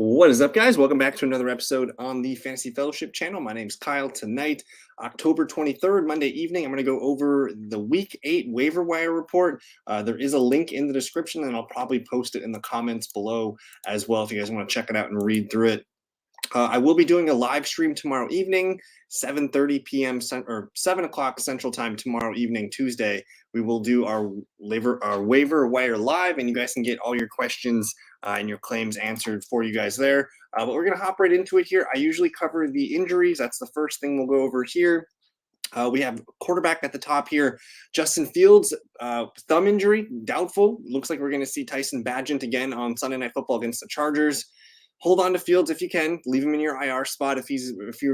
What is up, guys? Welcome back to another episode on the Fantasy Fellowship channel. My name's Kyle. Tonight, October 23rd, Monday evening, I'm going to go over the Week 8 Waiver Wire Report. There is a link in the description, and I'll probably post it in the comments below as well if you guys want to check it out and read through it. I will be doing a live stream tomorrow evening, 7:30 p.m. or 7 o'clock Central Time tomorrow evening, Tuesday. We will do our waiver wire live, and you guys can get all your questions and your claims answered for you guys there. But we're going to hop right into it here. I usually cover the injuries. That's the first thing we'll go over here. We have quarterback at the top here. Justin Fields, thumb injury, doubtful. Looks like we're going to see Tyson Bagent again on Sunday Night Football against the Chargers. Hold on to Fields if you can. Leave him in your IR spot if he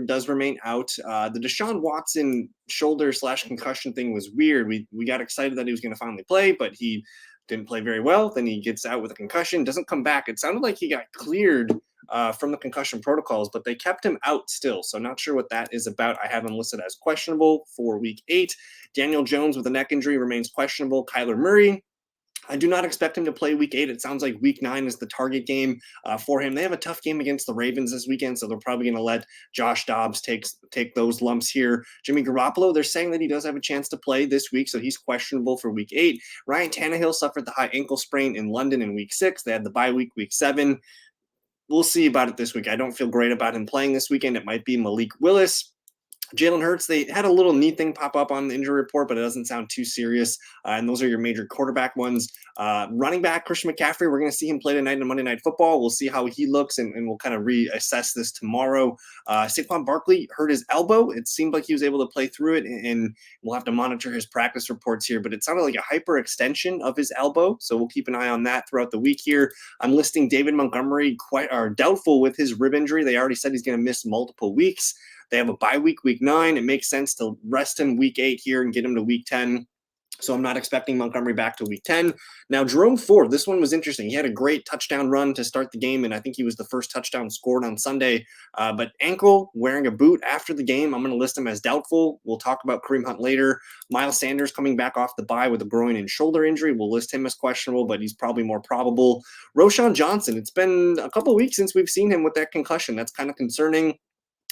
does remain out. The Deshaun Watson shoulder/concussion thing was weird. We got excited that he was going to finally play, but he didn't play very well. Then he gets out with a concussion, doesn't come back. It sounded like he got cleared from the concussion protocols, but they kept him out still. So not sure what that is about. I have him listed as questionable for Week 8. Daniel Jones with a neck injury remains questionable. Kyler Murray, I do not expect him to play Week 8. It sounds like Week 9 is the target game for him. They have a tough game against the Ravens this weekend, so they're probably going to let Josh Dobbs take those lumps here. Jimmy Garoppolo, they're saying that he does have a chance to play this week, so he's questionable for Week 8. Ryan Tannehill suffered the high ankle sprain in London in Week 6. They had the bye week, Week 7. We'll see about it this week. I don't feel great about him playing this weekend. It might be Malik Willis. Jalen Hurts, they had a little knee thing pop up on the injury report, but it doesn't sound too serious. And those are your major quarterback ones. Running back, Christian McCaffrey, we're going to see him play tonight on Monday Night Football. We'll see how he looks, and we'll kind of reassess this tomorrow. Saquon Barkley hurt his elbow. It seemed like he was able to play through it, and we'll have to monitor his practice reports here. But it sounded like a hyperextension of his elbow, so we'll keep an eye on that throughout the week here. I'm listing David Montgomery doubtful with his rib injury. They already said he's going to miss multiple weeks. They have a bye week, Week 9. It makes sense to rest him Week 8 here and get him to Week 10. So I'm not expecting Montgomery back to Week 10. Now, Jerome Ford, this one was interesting. He had a great touchdown run to start the game, and I think he was the first touchdown scored on Sunday. But ankle, wearing a boot after the game, I'm going to list him as doubtful. We'll talk about Kareem Hunt later. Miles Sanders coming back off the bye with a groin and shoulder injury. We'll list him as questionable, but he's probably more probable. Roschon Johnson, it's been a couple weeks since we've seen him with that concussion. That's kind of concerning.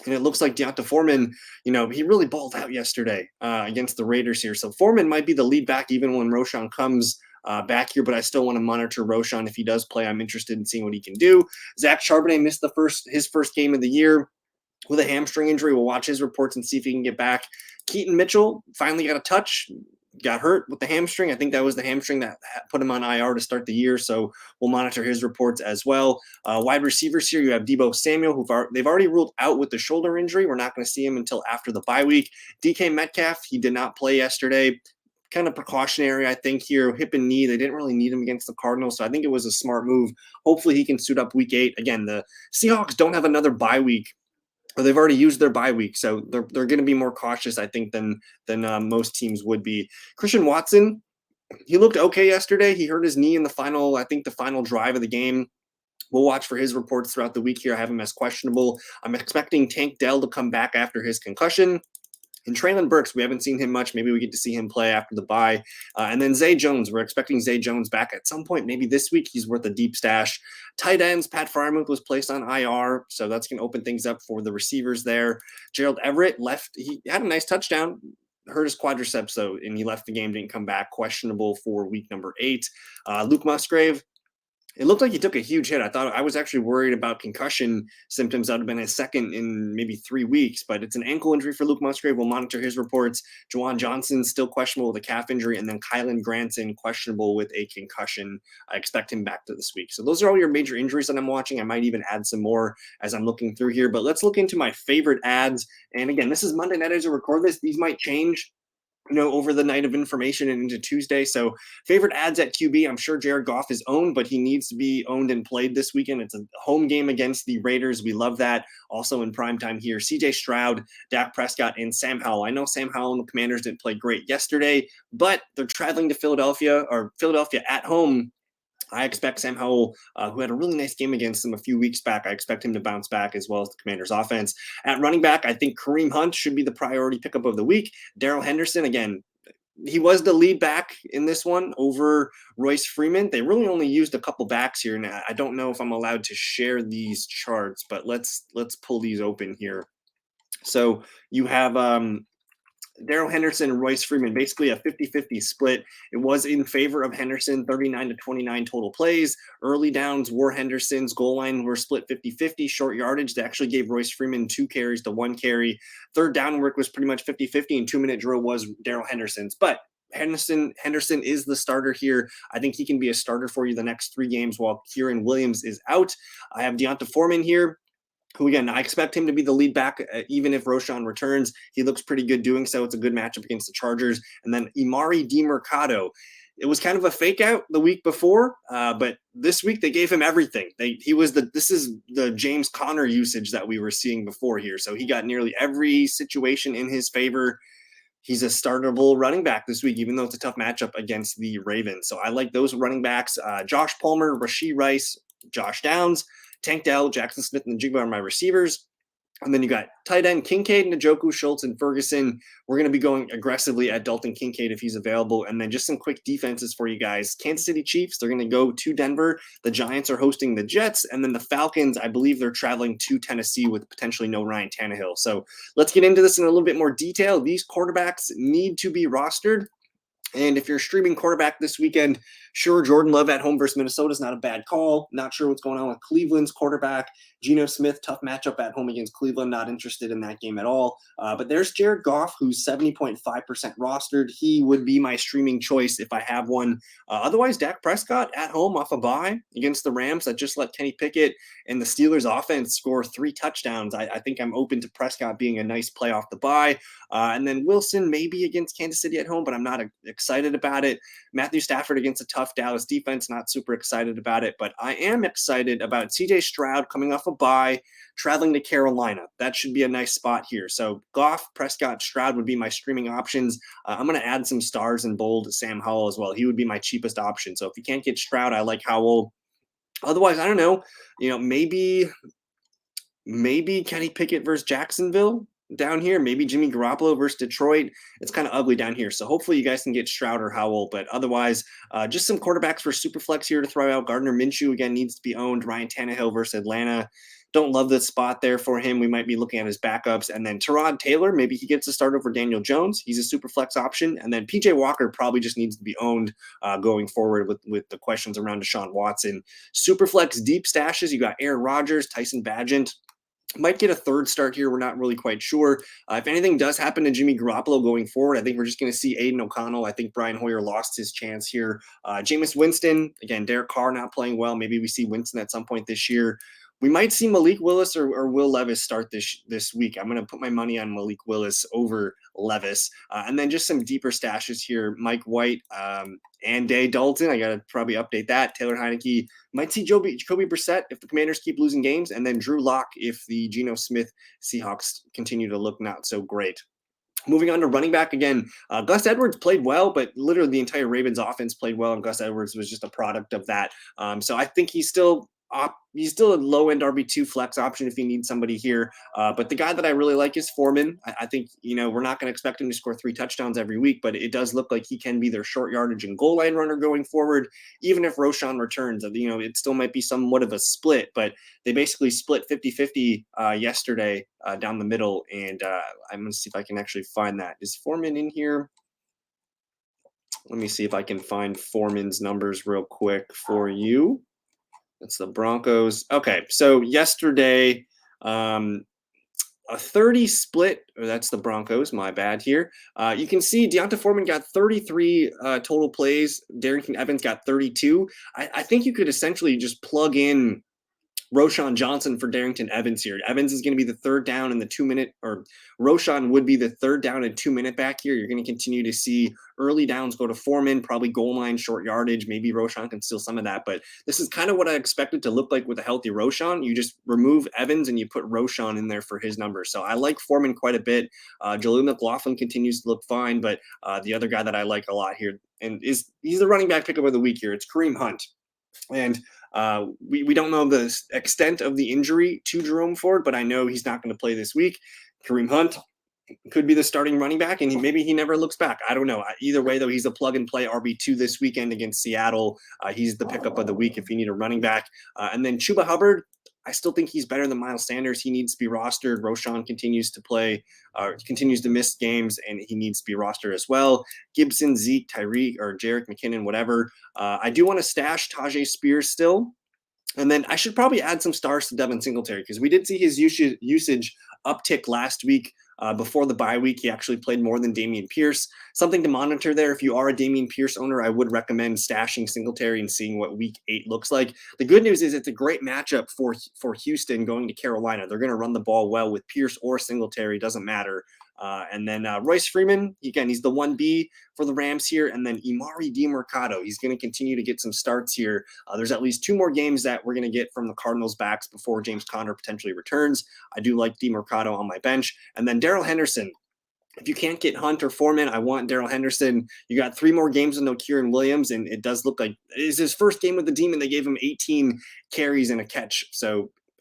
And it looks like Deonta Foreman, he really balled out yesterday against the Raiders here. So Foreman might be the lead back even when Roschon comes back here, but I still want to monitor Roschon. If he does play, I'm interested in seeing what he can do. Zach Charbonnet missed his first game of the year with a hamstring injury. We'll watch his reports and see if he can get back. Keaton Mitchell finally got a touch. Got hurt with the hamstring. I think that was the hamstring that put him on IR to start the year. So we'll monitor his reports as well. Wide receivers here, you have Deebo Samuel, they've already ruled out with the shoulder injury. We're not going to see him until after the bye week. DK Metcalf, he did not play yesterday. Kind of precautionary, I think, here. Hip and knee, they didn't really need him against the Cardinals, so I think it was a smart move. Hopefully he can suit up Week 8. Again, the Seahawks don't have another bye week. Or they've already used their bye week, so they're going to be more cautious, I think, than most teams would be. Christian Watson, he looked okay yesterday. He hurt his knee in the final drive of the game. We'll watch for his reports throughout the week here. I have him as questionable. I'm expecting Tank Dell to come back after his concussion. And Treylon Burks, we haven't seen him much. Maybe we get to see him play after the bye. And then Zay Jones, we're expecting Zay Jones back at some point, maybe this week. He's worth a deep stash. Tight ends, Pat Freiermuth was placed on IR, so that's going to open things up for the receivers there. Gerald Everett left. He had a nice touchdown. Hurt his quadriceps, though, and he left the game, didn't come back. Questionable for week number 8. Luke Musgrave, it looked like he took a huge hit. I was actually worried about concussion symptoms. That would have been his second in maybe 3 weeks, but it's an ankle injury for Luke Musgrave. We'll monitor his reports. Juwan Johnson still questionable with a calf injury, and then Kylan Granson questionable with a concussion. I expect him back to this week. So those are all your major injuries that I'm watching. I might even add some more as I'm looking through here, but let's look into my favorite ads. And again, this is Monday night as I record this. These might change over the night of information and into Tuesday. So favorite ads at QB, I'm sure Jared Goff is owned, but he needs to be owned and played this weekend. It's a home game against the Raiders. We love that. Also in primetime here, CJ Stroud, Dak Prescott, and Sam Howell. I know Sam Howell and the Commanders didn't play great yesterday, but they're traveling to Philadelphia at home. I expect Sam Howell, who had a really nice game against them a few weeks back, I expect him to bounce back as well as the Commanders' offense. At running back, I think Kareem Hunt should be the priority pickup of the week. Darrell Henderson, again, he was the lead back in this one over Royce Freeman. They really only used a couple backs here, and I don't know if I'm allowed to share these charts, but let's pull these open here. So you have Darrell Henderson and Royce Freeman, basically a 50-50 split. It was in favor of Henderson, 39-29 total plays. Early downs were Henderson's. Goal line were split 50-50. Short yardage, they actually gave Royce Freeman 2 carries to 1 carry. Third down work was pretty much 50-50, and 2-minute drill was Darrell Henderson's. But Henderson is the starter here. I think he can be a starter for you the next 3 games while Kieran Williams is out. I have Deonta Foreman here, who, again, I expect him to be the lead back, even if Roschon returns. He looks pretty good doing so. It's a good matchup against the Chargers. And then Imari DiMercado. It was kind of a fake out the week before, but this week they gave him everything. This is the James Conner usage that we were seeing before here. So he got nearly every situation in his favor. He's a startable running back this week, even though it's a tough matchup against the Ravens. So I like those running backs. Josh Palmer, Rashee Rice, Josh Downs, Tank Dell, Jackson Smith, and Jigba are my receivers. And then you got tight end Kincaid, Njoku, Schultz, and Ferguson. We're going to be going aggressively at Dalton Kincaid if he's available. And then just some quick defenses for you guys. Kansas City Chiefs, they're going to go to Denver. The Giants are hosting the Jets. And then the Falcons, I believe they're traveling to Tennessee with potentially no Ryan Tannehill. So let's get into this in a little bit more detail. These quarterbacks need to be rostered. And if you're streaming quarterback this weekend, sure, Jordan Love at home versus Minnesota is not a bad call. Not sure what's going on with Cleveland's quarterback. Geno Smith, tough matchup at home against Cleveland. Not interested in that game at all. But there's Jared Goff, who's 70.5% rostered. He would be my streaming choice if I have one. Otherwise, Dak Prescott at home off a bye against the Rams that just let Kenny Pickett and the Steelers offense score 3 touchdowns. I think I'm open to Prescott being a nice play off the bye. And then Wilson maybe against Kansas City at home, but I'm not excited about it. Matthew Stafford against a tough Dallas defense, not super excited about it, but I am excited about CJ Stroud coming off a bye, traveling to Carolina. That should be a nice spot here. So Goff, Prescott, Stroud would be my streaming options. I'm going to add some stars and bold Sam Howell as well. He would be my cheapest option. So if you can't get Stroud, I like Howell. Otherwise, I don't know, maybe Kenny Pickett versus Jacksonville down here. Maybe Jimmy Garoppolo versus Detroit. It's kind of ugly down here. So hopefully you guys can get Stroud or Howell. But otherwise, just some quarterbacks for Superflex here to throw out. Gardner Minshew, again, needs to be owned. Ryan Tannehill versus Atlanta. Don't love the spot there for him. We might be looking at his backups. And then Tyrod Taylor, maybe he gets a start over Daniel Jones. He's a super flex option. And then PJ Walker probably just needs to be owned going forward with the questions around Deshaun Watson. Super flex deep stashes. You got Aaron Rodgers, Tyson Bagent. Might get a third start here. We're not really quite sure. If anything does happen to Jimmy Garoppolo going forward, I think we're just going to see Aiden O'Connell. I think Brian Hoyer lost his chance here. Jameis Winston, again, Derek Carr not playing well. Maybe we see Winston at some point this year. We might see Malik Willis or Will Levis start this week. I'm going to put my money on Malik Willis over Levis. And then just some deeper stashes here. Mike White and Day Dalton. I got to probably update that. Taylor Heineke. Might see Jacoby Brissett if the Commanders keep losing games. And then Drew Lock if the Geno Smith Seahawks continue to look not so great. Moving on to running back again, Gus Edwards played well, but literally the entire Ravens offense played well, and Gus Edwards was just a product of that. So I think he's still a low-end RB2 flex option if you need somebody here. But the guy that I really like is Foreman. I think, we're not going to expect him to score 3 touchdowns every week, but it does look like he can be their short yardage and goal line runner going forward. Even if Roschon returns, it still might be somewhat of a split, but they basically split 50-50 yesterday down the middle. And I'm going to see if I can actually find that. Is Foreman in here? Let me see if I can find Foreman's numbers real quick for you. That's the Broncos. Okay, so yesterday, a 30 split. That's the Broncos. My bad here. You can see Deonta Foreman got 33 total plays. Darrington Evans got 32. I think you could essentially just plug in Roschon Johnson for Darrington Evans here. Evans is going to be the third down in the 2-minute, or Roschon would be the third down and 2-minute back here. You're going to continue to see early downs go to Foreman, probably goal line, short yardage. Maybe Roschon can steal some of that, but this is kind of what I expected to look like with a healthy Roschon. You just remove Evans and you put Roschon in there for his numbers. So I like Foreman quite a bit. Jaleel McLaughlin continues to look fine, but the other guy that I like a lot here, and he's the running back pickup of the week here, it's Kareem Hunt. And we don't know the extent of the injury to Jerome Ford, but I know he's not going to play this week. Kareem Hunt, could be the starting running back, and maybe he never looks back. I don't know. Either way, though, he's a plug-and-play RB2 this weekend against Seattle. He's the pickup of the week if you need a running back. And then Chuba Hubbard, I still think he's better than Miles Sanders. He needs to be rostered. Roshan continues to play, continues to miss games, and he needs to be rostered as well. Gibson, Zeke, Tyreek, or Jerick McKinnon, whatever. I do want to stash Tajay Spears still. And then I should probably add some stars to Devin Singletary because we did see his usage uptick last week. Before the bye week, he actually played more than Dameon Pierce. Something to monitor there. If you are a Dameon Pierce owner, I would recommend stashing Singletary and seeing what week 8 looks like. The good news is it's a great matchup for Houston going to Carolina. They're going to run the ball well with Pierce or Singletary, doesn't matter. And then Royce Freeman, again, he's the 1B for the Rams here. And then Emari Demercado, he's going to continue to get some starts here. There's at least 2 more games that we're going to get from the Cardinals backs before James Conner potentially returns. I do like Demercado on my bench. And then Darrell Henderson. If you can't get Hunt or Foreman, I want Darrell Henderson. You got 3 more games with no Kieran Williams, and it does look like it's his first game with the Demon. They gave him 18 carries and a catch.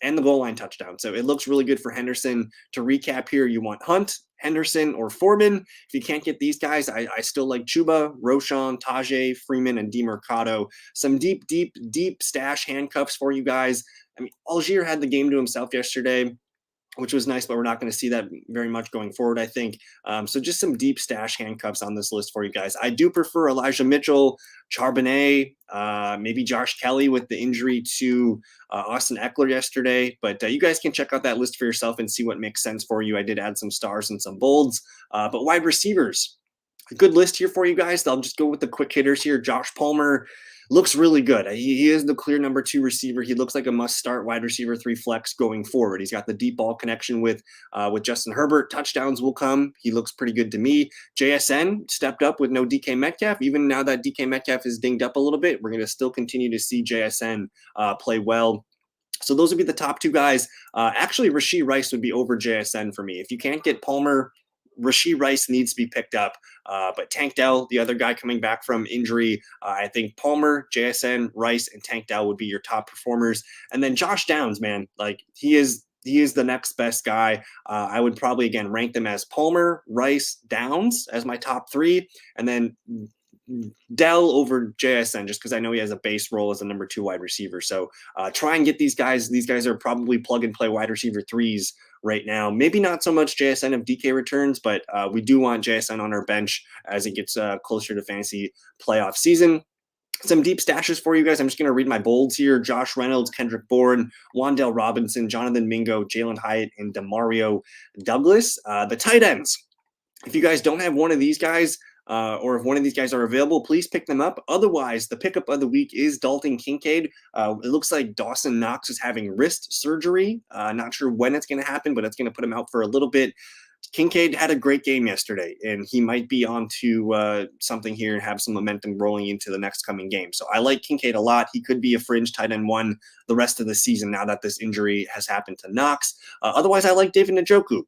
And the goal line touchdown. So it looks really good for Henderson. To recap here, you want Hunt, Henderson, or Foreman. If you can't get these guys, I still like Chuba, Roshan, Tajay, Freeman, and Demercado. Some deep stash handcuffs for you guys. I mean, Algier had the game to himself yesterday, which was nice, but we're not going to see that very much going forward, I think. So just some deep stash handcuffs on this list for you guys. I do prefer Elijah Mitchell, Charbonnet, maybe Josh Kelly with the injury to Austin Eckler yesterday. But you guys can check out that list for yourself and see what makes sense for you. I did add some stars and some bolds. But wide receivers, a good list here for you guys. I'll just go with the quick hitters here. Josh Palmer looks really good. He is the clear number 2 receiver. He looks like a must-start wide receiver 3 flex going forward. He's got the deep ball connection with Justin Herbert. Touchdowns will come. He looks pretty good to me. JSN stepped up with no DK Metcalf. Even now that DK Metcalf is dinged up a little bit, we're going to still continue to see JSN play well. So those would be the top 2 guys. Actually, Rashee Rice would be over JSN for me. If you can't get Palmer, Rashee Rice needs to be picked up. But Tank Dell, the other guy coming back from injury, I think Palmer, JSN, Rice, and Tank Dell would be your top performers. And then Josh Downs, man, like he is the next best guy. I would probably, again, rank them as Palmer, Rice, Downs as my top 3. And then Dell over JSN just because I know he has a base role as a number 2 wide receiver. So try and get these guys. These guys are probably plug and play wide receiver 3s right now. Maybe not so much JSN if DK returns, but we do want JSN on our bench as it gets closer to fantasy playoff season. Some deep stashes for you guys. I'm just going to read my bolds here. Josh Reynolds, Kendrick Bourne, Wan'Dale Robinson, Jonathan Mingo, Jalen Hyatt, and Demario Douglas. The tight ends. If you guys don't have one of these guys, or if one of these guys are available, please pick them up. Otherwise, the pickup of the week is Dalton Kincaid. It looks like Dawson Knox is having wrist surgery. Not sure when it's going to happen, but it's going to put him out for a little bit. Kincaid had a great game yesterday, and he might be on to something here and have some momentum rolling into the next coming game. So I like Kincaid a lot. He could be a fringe tight end 1 the rest of the season now that this injury has happened to Knox. Otherwise, I like David Njoku.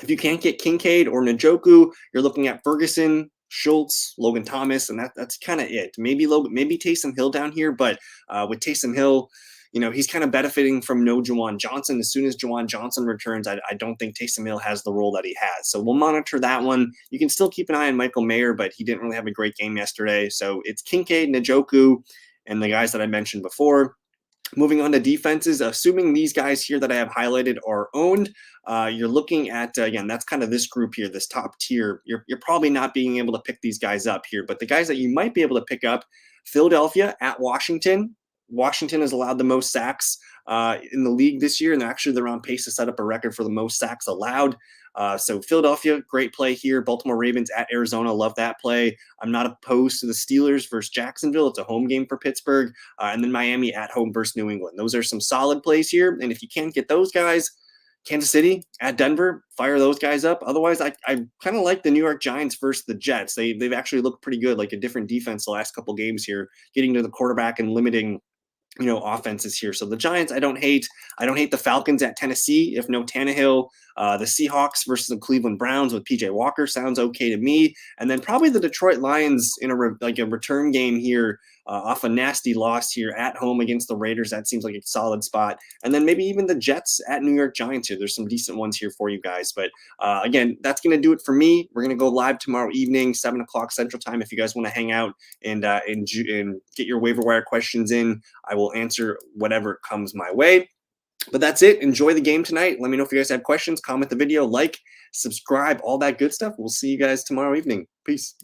If you can't get Kincaid or Njoku, you're looking at Ferguson, Schultz, Logan Thomas, and that's kind of it. Maybe Taysom Hill down here, but with Taysom Hill, he's kind of benefiting from no Juwan Johnson. As soon as Juwan Johnson returns, I don't think Taysom Hill has the role that he has. So we'll monitor that one. You can still keep an eye on Michael Mayer, but he didn't really have a great game yesterday. So it's Kincaid, Njoku, and the guys that I mentioned before. Moving on to defenses, assuming these guys here that I have highlighted are owned, you're looking at, again, that's kind of this group here, this top tier. You're probably not being able to pick these guys up here, but the guys that you might be able to pick up, Philadelphia at Washington. Washington has allowed the most sacks in the league this year, and they're on pace to set up a record for the most sacks allowed. So Philadelphia, great play here. Baltimore Ravens at Arizona, love that play. I'm not opposed to the Steelers versus Jacksonville. It's a home game for Pittsburgh. And then Miami at home versus New England. Those are some solid plays here. And if you can't get those guys, Kansas City at Denver, fire those guys up. Otherwise, I kind of like the New York Giants versus the Jets. They've actually looked pretty good, like a different defense the last couple games here, getting to the quarterback and limiting offenses here. So the Giants, I don't hate. I don't hate the Falcons at Tennessee. If no Tannehill, the Seahawks versus the Cleveland Browns with PJ Walker sounds okay to me. And then probably the Detroit Lions in a return game here off a nasty loss here at home against the Raiders. That seems like a solid spot. And then maybe even the Jets at New York Giants here. There's some decent ones here for you guys. But again, that's going to do it for me. We're going to go live tomorrow evening, 7 o'clock Central Time. If you guys want to hang out and get your waiver wire questions in, I will answer whatever comes my way. But that's it. Enjoy the game tonight. Let me know if you guys have questions. Comment the video, like, subscribe, all that good stuff. We'll see you guys tomorrow evening. Peace.